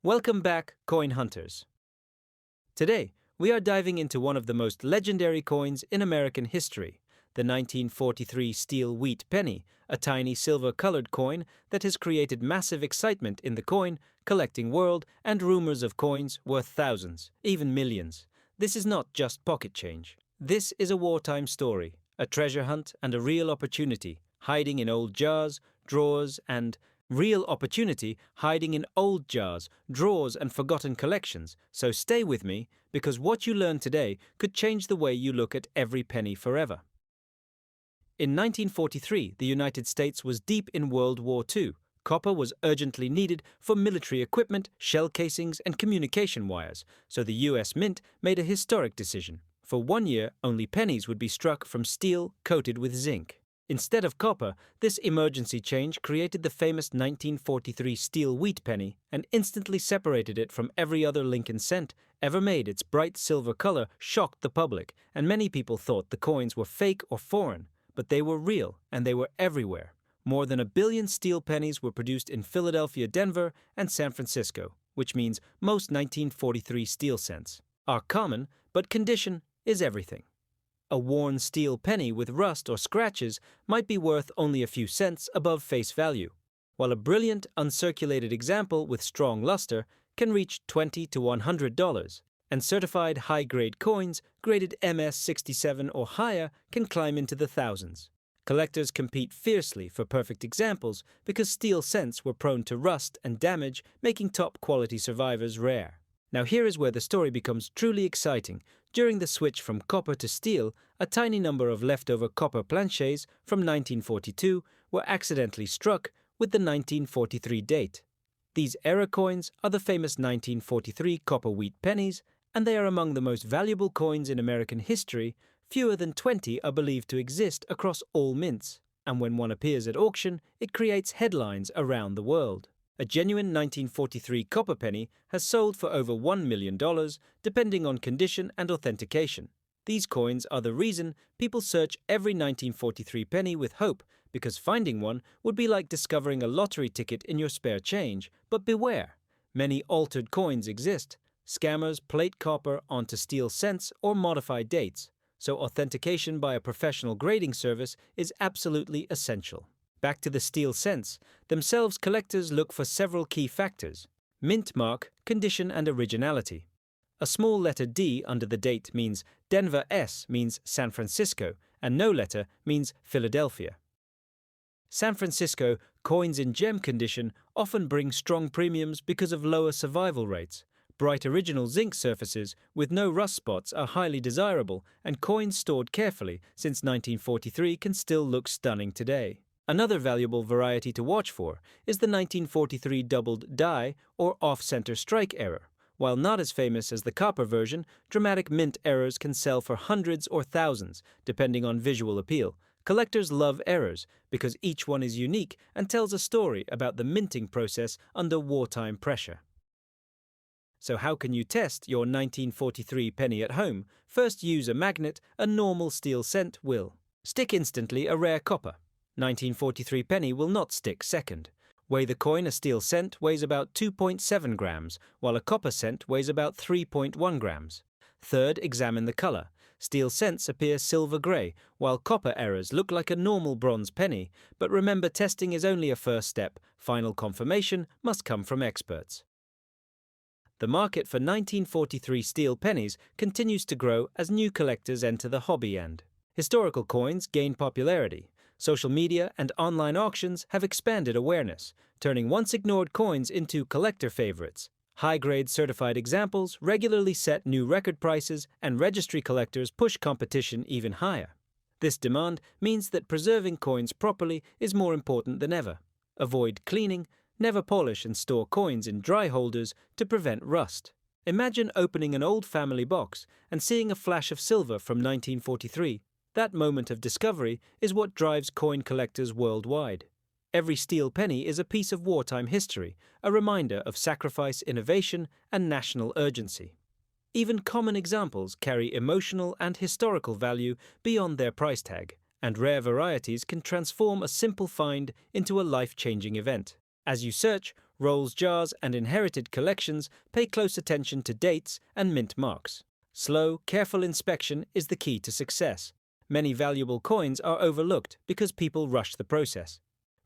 Welcome back, coin hunters. Today, we are diving into one of the most legendary coins in American history, the 1943 steel wheat penny, a tiny silver-colored coin that has created massive excitement in the coin collecting world and rumors of coins worth thousands, even millions. This is not just pocket change. This is a wartime story, a treasure hunt and a real opportunity hiding in old jars, drawers, and drawers, and forgotten collections. So stay with me, because what you learn today could change the way you look at every penny forever. In 1943, the United States was deep in World War II. Copper was urgently needed for military equipment, shell casings, and communication wires, so the US Mint made a historic decision. For 1 year, only pennies would be struck from steel coated with zinc. Instead of copper, this emergency change created the famous 1943 steel wheat penny and instantly separated it from every other Lincoln cent ever made. Its bright silver color shocked the public, and many people thought the coins were fake or foreign, but they were real, and they were everywhere. More than 1 billion steel pennies were produced in Philadelphia, Denver, and San Francisco, which means most 1943 steel cents are common, but condition is everything. A worn steel penny with rust or scratches might be worth only a few cents above face value, while a brilliant, uncirculated example with strong luster can reach $20 to $100, and certified high-grade coins graded MS-67 or higher can climb into the thousands. Collectors compete fiercely for perfect examples because steel cents were prone to rust and damage, making top-quality survivors rare. Now here is where the story becomes truly exciting. During the switch from copper to steel, a tiny number of leftover copper planchets from 1942 were accidentally struck with the 1943 date. These error coins are the famous 1943 copper wheat pennies, and they are among the most valuable coins in American history. Fewer than 20 are believed to exist across all mints, and when one appears at auction, it creates headlines around the world. A genuine 1943 copper penny has sold for over $1 million, depending on condition and authentication. These coins are the reason people search every 1943 penny with hope, because finding one would be like discovering a lottery ticket in your spare change. But beware, many altered coins exist. Scammers plate copper onto steel cents or modify dates, so authentication by a professional grading service is absolutely essential. Back to the steel cents themselves, collectors look for several key factors: mint mark, condition, and originality. A small letter D under the date means Denver, S means San Francisco, and no letter means Philadelphia. San Francisco coins in gem condition often bring strong premiums because of lower survival rates. Bright original zinc surfaces with no rust spots are highly desirable, and coins stored carefully since 1943 can still look stunning today. Another valuable variety to watch for is the 1943 doubled die or off-center strike error. While not as famous as the copper version, dramatic mint errors can sell for hundreds or thousands, depending on visual appeal. Collectors love errors because each one is unique and tells a story about the minting process under wartime pressure. So how can you test your 1943 penny at home? First, use a magnet. A normal steel cent will stick instantly. A rare copper 1943 penny will not stick second. Weigh the coin. A steel cent weighs about 2.7 grams, while a copper cent weighs about 3.1 grams. Third, examine the color. Steel cents appear silver gray, while copper errors look like a normal bronze penny. But remember, testing is only a first step. Final confirmation must come from experts. The market for 1943 steel pennies continues to grow as new collectors enter the hobby, and historical coins gain popularity. Social media and online auctions have expanded awareness, turning once-ignored coins into collector favorites. High-grade certified examples regularly set new record prices, and registry collectors push competition even higher. This demand means that preserving coins properly is more important than ever. Avoid cleaning. Never polish and store coins in dry holders to prevent rust. Imagine opening an old family box and seeing a flash of silver from 1943. That moment of discovery is what drives coin collectors worldwide. Every steel penny is a piece of wartime history, a reminder of sacrifice, innovation, and national urgency. Even common examples carry emotional and historical value beyond their price tag, and rare varieties can transform a simple find into a life-changing event. As you search, rolls, jars, and inherited collections pay close attention to dates and mint marks. Slow, careful inspection is the key to success. Many valuable coins are overlooked because people rush the process.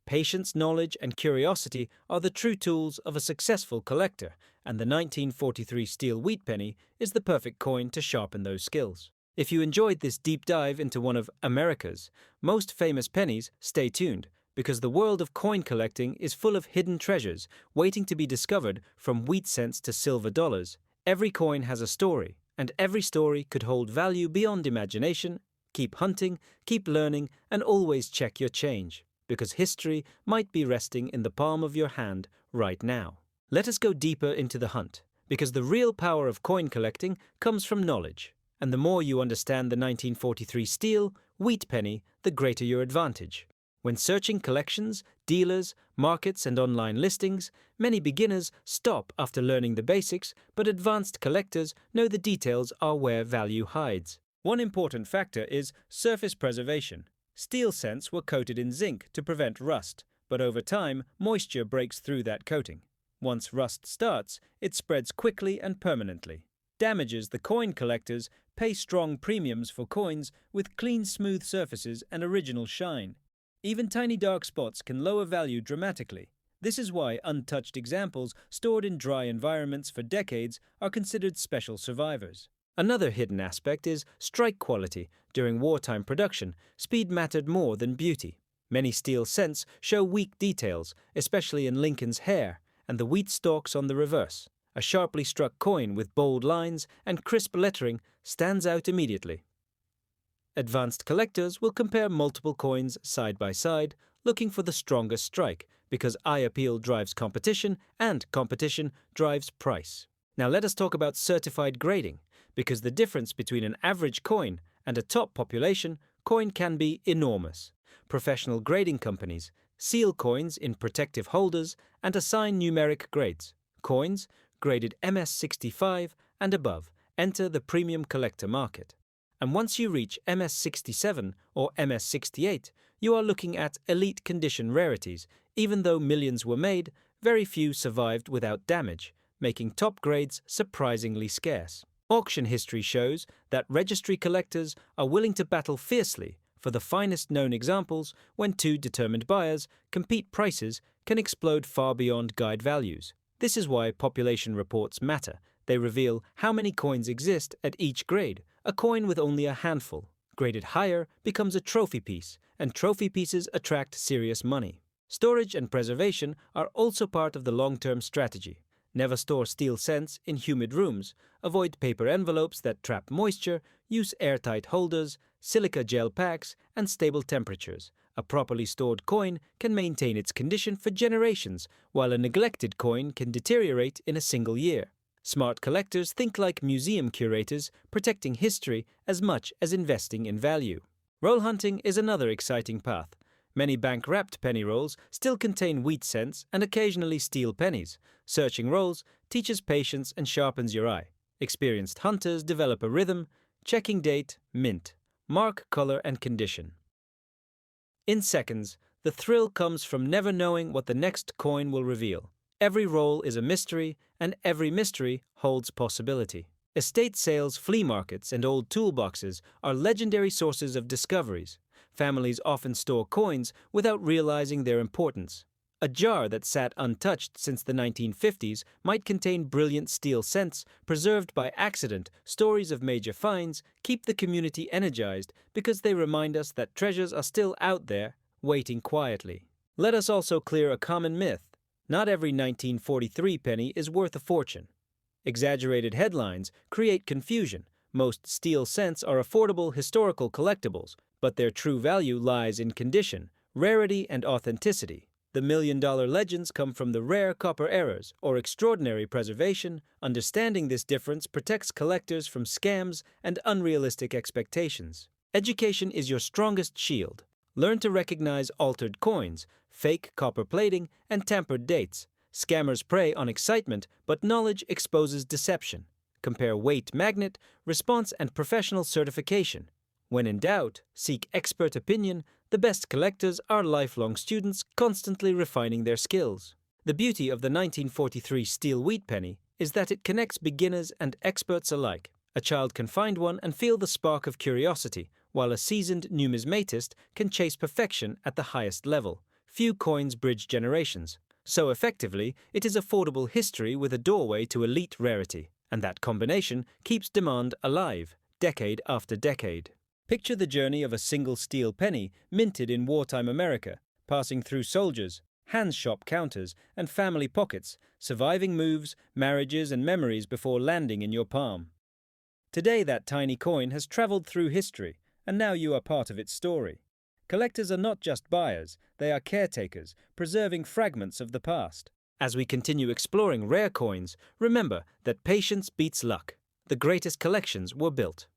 Patience, knowledge, and curiosity are the true tools of a successful collector, and the 1943 steel wheat penny is the perfect coin to sharpen those skills. If you enjoyed this deep dive into one of America's most famous pennies, stay tuned, because the world of coin collecting is full of hidden treasures waiting to be discovered. From wheat cents to silver dollars, every coin has a story, and every story could hold value beyond imagination. Keep hunting, keep learning, and always check your change, because history might be resting in the palm of your hand right now. Let us go deeper into the hunt, because the real power of coin collecting comes from knowledge. And the more you understand the 1943 steel wheat penny, the greater your advantage. When searching collections, dealers, markets, and online listings, many beginners stop after learning the basics, but advanced collectors know the details are where value hides. One important factor is surface preservation. Steel cents were coated in zinc to prevent rust, but over time, moisture breaks through that coating. Once rust starts, it spreads quickly and permanently. Damages the coin collectors pay strong premiums for coins with clean, smooth surfaces and original shine. Even tiny dark spots can lower value dramatically. This is why untouched examples stored in dry environments for decades are considered special survivors. Another hidden aspect is strike quality. During wartime production, speed mattered more than beauty. Many steel cents show weak details, especially in Lincoln's hair and the wheat stalks on the reverse. A sharply struck coin with bold lines and crisp lettering stands out immediately. Advanced collectors will compare multiple coins side by side, looking for the strongest strike, because eye appeal drives competition and competition drives price. Now let us talk about certified grading, because the difference between an average coin and a top population coin can be enormous. Professional grading companies seal coins in protective holders and assign numeric grades. Coins graded MS65 and above enter the premium collector market. And once you reach MS67 or MS68, you are looking at elite condition rarities. Even though millions were made, very few survived without damage, making top grades surprisingly scarce. Auction history shows that registry collectors are willing to battle fiercely for the finest known examples. When two determined buyers compete, prices can explode far beyond guide values. This is why population reports matter. They reveal how many coins exist at each grade. A coin with only a handful, graded higher, becomes a trophy piece, and trophy pieces attract serious money. Storage and preservation are also part of the long-term strategy. Never store steel cents in humid rooms. Avoid paper envelopes that trap moisture. Use airtight holders, silica gel packs, and stable temperatures. A properly stored coin can maintain its condition for generations, while a neglected coin can deteriorate in a single year. Smart collectors think like museum curators, protecting history as much as investing in value. Roll hunting is another exciting path. Many bank-wrapped penny rolls still contain wheat cents and occasionally steel pennies. Searching rolls teaches patience and sharpens your eye. Experienced hunters develop a rhythm, checking date, mint, mark, color, and condition. In seconds, the thrill comes from never knowing what the next coin will reveal. Every roll is a mystery, and every mystery holds possibility. Estate sales, flea markets, and old toolboxes are legendary sources of discoveries. Families often store coins without realizing their importance. A jar that sat untouched since the 1950s might contain brilliant steel cents preserved by accident. Stories of major finds keep the community energized because they remind us that treasures are still out there, waiting quietly. Let us also clear a common myth. Not every 1943 penny is worth a fortune. Exaggerated headlines create confusion. Most steel cents are affordable historical collectibles, but their true value lies in condition, rarity, and authenticity. The million-dollar legends come from the rare copper errors or extraordinary preservation. Understanding this difference protects collectors from scams and unrealistic expectations. Education is your strongest shield. Learn to recognize altered coins, fake copper plating, and tampered dates. Scammers prey on excitement, but knowledge exposes deception. Compare weight magnet, response, and professional certification. When in doubt, seek expert opinion. The best collectors are lifelong students, constantly refining their skills. The beauty of the 1943 steel wheat penny is that it connects beginners and experts alike. A child can find one and feel the spark of curiosity, while a seasoned numismatist can chase perfection at the highest level. Few coins bridge generations. So effectively, it is affordable history with a doorway to elite rarity, and that combination keeps demand alive, decade after decade. Picture the journey of a single steel penny minted in wartime America, passing through soldiers, hands shop counters, and family pockets, surviving moves, marriages, and memories before landing in your palm. Today, that tiny coin has traveled through history, and now you are part of its story. Collectors are not just buyers, they are caretakers, preserving fragments of the past. As we continue exploring rare coins, remember that patience beats luck. The greatest collections were built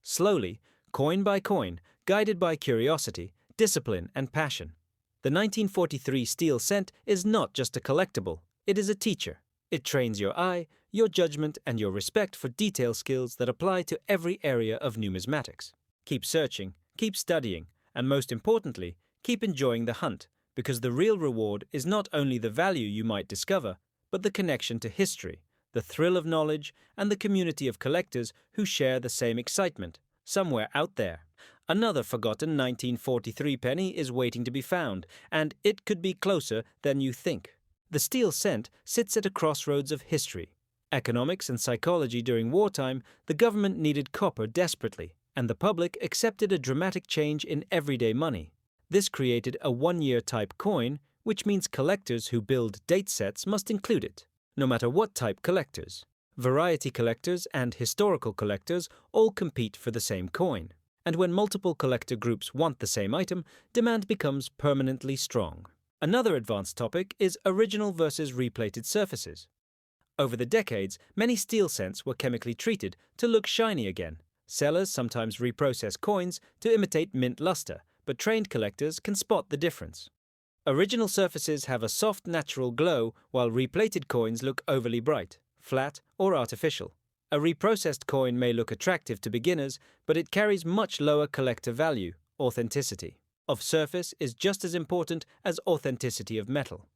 slowly, coin by coin, guided by curiosity, discipline, and passion. The 1943 steel cent is not just a collectible, it is a teacher. It trains your eye, your judgment, and your respect for detail skills that apply to every area of numismatics. Keep searching, keep studying, and most importantly, keep enjoying the hunt, because the real reward is not only the value you might discover, but the connection to history, the thrill of knowledge, and the community of collectors who share the same excitement, somewhere out there. Another forgotten 1943 penny is waiting to be found, and it could be closer than you think. The steel cent sits at a crossroads of history. Economics and psychology during wartime, the government needed copper desperately, and the public accepted a dramatic change in everyday money. This created a one-year type coin, which means collectors who build date sets must include it, no matter what type collectors. Variety collectors and historical collectors all compete for the same coin. And when multiple collector groups want the same item, demand becomes permanently strong. Another advanced topic is original versus replated surfaces. Over the decades, many steel cents were chemically treated to look shiny again. Sellers sometimes reprocess coins to imitate mint luster, but trained collectors can spot the difference. Original surfaces have a soft, natural glow, while replated coins look overly bright, flat, or artificial. A reprocessed coin may look attractive to beginners, but it carries much lower collector value, authenticity. Of surface is just as important as authenticity of metal.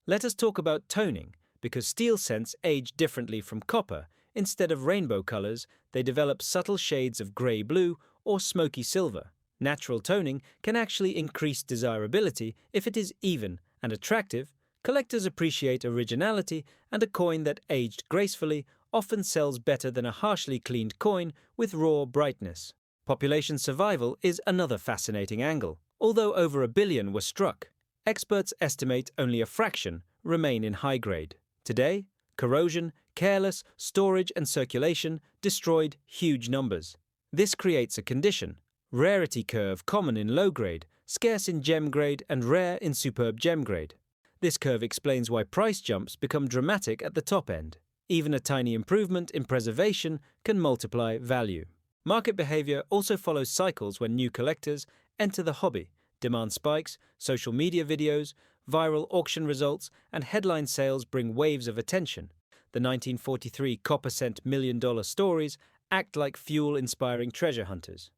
Let us talk about toning, because steel cents age differently from copper. Instead of rainbow colors, they develop subtle shades of gray-blue or smoky silver. Natural toning can actually increase desirability if it is even and attractive. Collectors appreciate originality, and a coin that aged gracefully often sells better than a harshly cleaned coin with raw brightness. Population survival is another fascinating angle. Although over 1 billion were struck, experts estimate only a fraction remain in high grade. Today, corrosion, careless storage, and circulation destroyed huge numbers. This creates a condition: rarity curve common in low grade, scarce in gem grade, and rare in superb gem grade. This curve explains why price jumps become dramatic at the top end. Even a tiny improvement in preservation can multiply value. Market behavior also follows cycles when new collectors enter the hobby. Demand spikes, social media videos, viral auction results, and headline sales bring waves of attention. The 1943 copper cent million-dollar stories act like fuel-inspiring treasure hunters.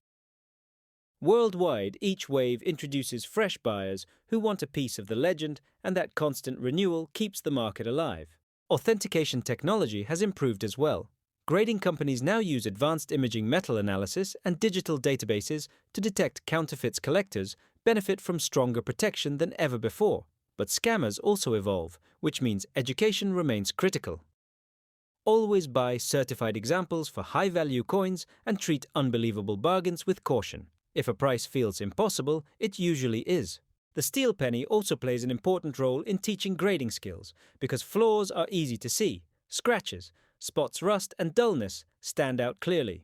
Worldwide, each wave introduces fresh buyers who want a piece of the legend, and that constant renewal keeps the market alive. Authentication technology has improved as well. Grading companies now use advanced imaging metal analysis and digital databases to detect counterfeits. Collectors benefit from stronger protection than ever before. But scammers also evolve, which means education remains critical. Always buy certified examples for high-value coins and treat unbelievable bargains with caution. If a price feels impossible, it usually is. The steel penny also plays an important role in teaching grading skills, because flaws are easy to see. Scratches, spots, rust, and dullness stand out clearly.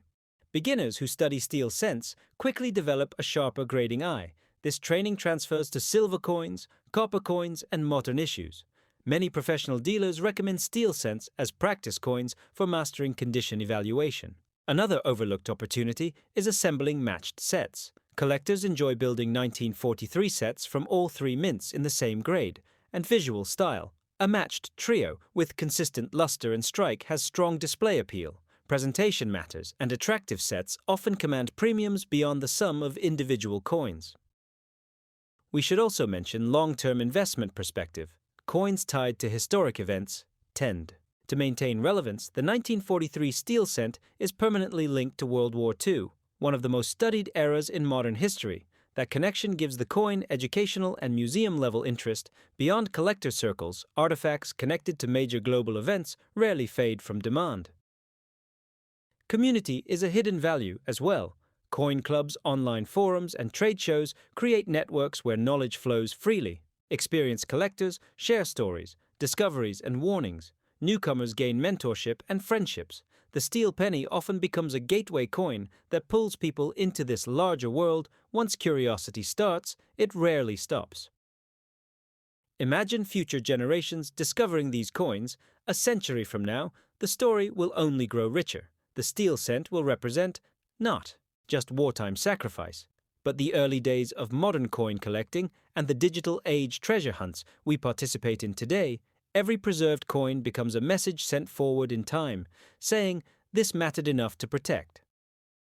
Beginners who study steel cents quickly develop a sharper grading eye. This training transfers to silver coins, copper coins, and modern issues. Many professional dealers recommend steel cents as practice coins for mastering condition evaluation. Another overlooked opportunity is assembling matched sets. Collectors enjoy building 1943 sets from all three mints in the same grade and visual style. A matched trio with consistent luster and strike has strong display appeal. Presentation matters, and attractive sets often command premiums beyond the sum of individual coins. We should also mention long-term investment perspective. Coins tied to historic events tend to maintain relevance. The 1943 steel cent is permanently linked to World War II, one of the most studied eras in modern history. That connection gives the coin educational and museum-level interest. Beyond collector circles, artifacts connected to major global events rarely fade from demand. Community is a hidden value as well. Coin clubs, online forums, and trade shows create networks where knowledge flows freely. Experienced collectors share stories, discoveries, and warnings. Newcomers gain mentorship and friendships. The steel penny often becomes a gateway coin that pulls people into this larger world. Once curiosity starts, it rarely stops. Imagine future generations discovering these coins. A century from now, the story will only grow richer. The steel cent will represent not just wartime sacrifice, but the early days of modern coin collecting and the digital age treasure hunts we participate in today. Every preserved coin becomes a message sent forward in time, saying this mattered enough to protect.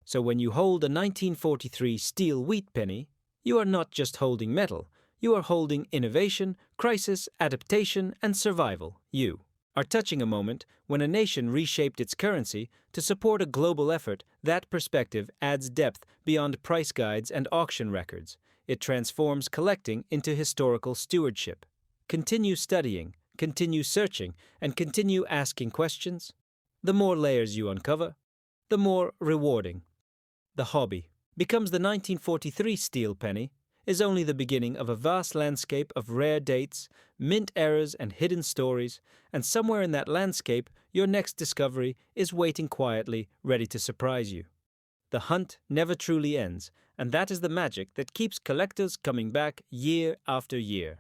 So when you hold a 1943 steel wheat penny, you are not just holding metal, you are holding innovation, crisis, adaptation, and survival. You are touching a moment when a nation reshaped its currency to support a global effort. That perspective adds depth beyond price guides and auction records. It transforms collecting into historical stewardship. Continue studying, continue searching, and continue asking questions. The more layers you uncover, the more rewarding the hobby becomes. The 1943 steel penny is only the beginning of a vast landscape of rare dates, mint eras, and hidden stories, and somewhere in that landscape, your next discovery is waiting quietly, ready to surprise you. The hunt never truly ends, and that is the magic that keeps collectors coming back year after year.